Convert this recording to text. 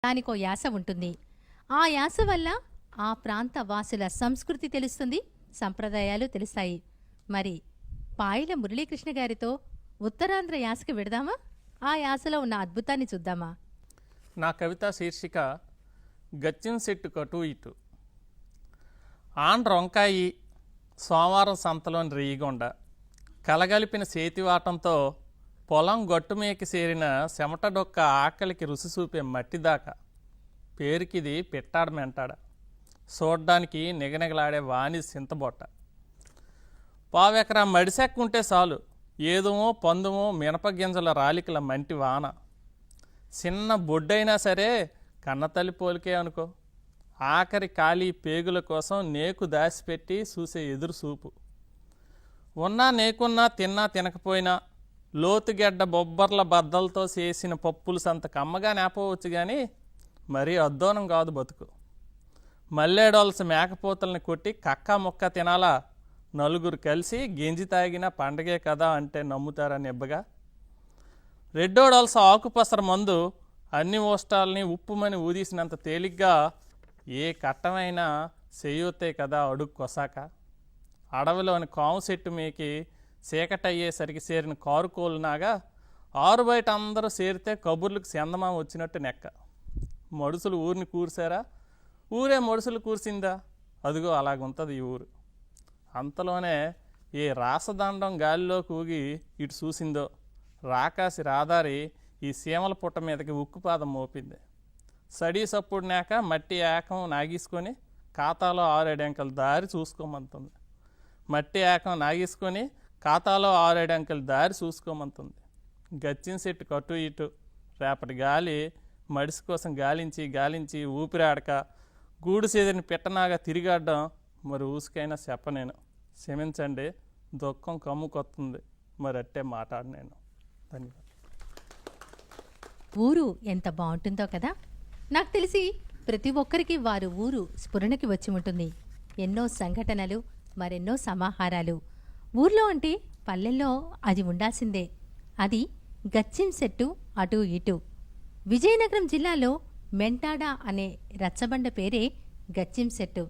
దానికో యాస ఉంటుంది. ఆ యాస వల్ల ఆ ప్రాంత వాసుల సంస్కృతి తెలుస్తుంది, సంప్రదాయాలు తెలుస్తాయి. మరి పాయల మురళీకృష్ణ గారితో ఉత్తరాంధ్ర యాసకి వెడదామా? ఆ యాసలో ఉన్న అద్భుతాన్ని చూద్దామా? నా కవిత శీర్షిక గచ్చింశెట్టు కటు ఇటు. ఆండ్రొంకాయి సోమవారం సంతలోని రేయిగొండ కలగలిపిన చేతివాటంతో పొలం గట్టుమేకి చేరిన చెమట డొక్క ఆకలికి రుచి చూపే మట్టిదాకా పేరుకిది పెట్టాడ మెంటాడ, చూడ్డానికి నిగనిగలాడే వాణి సింతబొట్ట. పావెకరా మడిసెక్కుంటే చాలు ఏదుమో పందుమో మినపగింజల రాలికల మంటి వాన. చిన్న బొడ్డైనా సరే కన్నతల్లి పోలికే అనుకో. ఆఖరి ఖాళీ పేగుల కోసం నేకు దాచిపెట్టి చూసే ఎదురు చూపు. ఉన్నా నేకున్నా తిన్నా తినకపోయినా లోతుగెడ్డ బొబ్బర్ల బద్దలతో చేసిన పప్పులు సంత కమ్మగా నేపవచ్చు కానీ మరీ అద్దోనం కాదు బతుకు. మల్లేడోల్సి మేకపోతల్ని కొట్టి కక్క ముక్క తినాలా? నలుగురు కలిసి గింజి తాగిన పండగే కదా అంటే నమ్ముతారా నిబ్బగా? రెడ్డోడోల్స ఆకుపసర మందు అన్ని ఓష్టాలని ఉప్పుమని ఊదీసినంత తేలిగ్గా ఏ కట్టమైనా చెయ్యొత్తే కదా అడుగు కొసాక. అడవిలోని కాము చెట్టు మీకి చీకటయ్యేసరికి చేరిన కారుకోలునాగా ఆరు బయట అందరూ చేరితే కబుర్లకు చందమామ వచ్చినట్టు నెక్క. మడుసులు ఊరిని కూర్చారా? ఊరే మడుసులు కూర్చిందా? అదిగో అలాగుంటుంది ఈ ఊరు. అంతలోనే ఏ రాసదండం గాలిలోకి ఊగి ఇటు చూసిందో రాకాసి రాదారి ఈ సీమల పుట్ట మీదకి ఉక్కుపాదం మోపింది. సడీ సప్పుడునాక మట్టి ఏకం నాగీసుకొని ఖాతాలో 6-7 అంకెల దారి చూసుకోమంటుంది. మట్టి ఏకం నాగీసుకొని ఖాతాలో 6-7 అంకెల దారి చూసుకోమంటుంది. గచ్చింశెట్టు కటు ఇటు రేపటి గాలి మడిసి కోసం గాలించి గాలించి ఊపిరాడక గూడు సేదిని పెట్టనాగా తిరిగాడడం మరి ఊసుకైనా చెప్పనేను. క్షమించండి, దుఃఖం కమ్ముకొస్తుంది, మరి అట్టే మాట్లాడనేను. ధన్యవాదాలు. ఊరు ఎంత బాగుంటుందో కదా. నాకు తెలిసి ప్రతి ఒక్కరికి వారు ఊరు స్ఫురణకి వచ్చి ఉంటుంది. ఎన్నో సంఘటనలు, మరెన్నో సమాహారాలు. ఊర్లో అంటే పల్లెల్లో అది ఉండాల్సిందే. అది గచ్చింశెట్టు అటు ఇటు. విజయనగరం జిల్లాలో మెంటాడ అనే రచ్చబండ పేరే గచ్చింశెట్టు.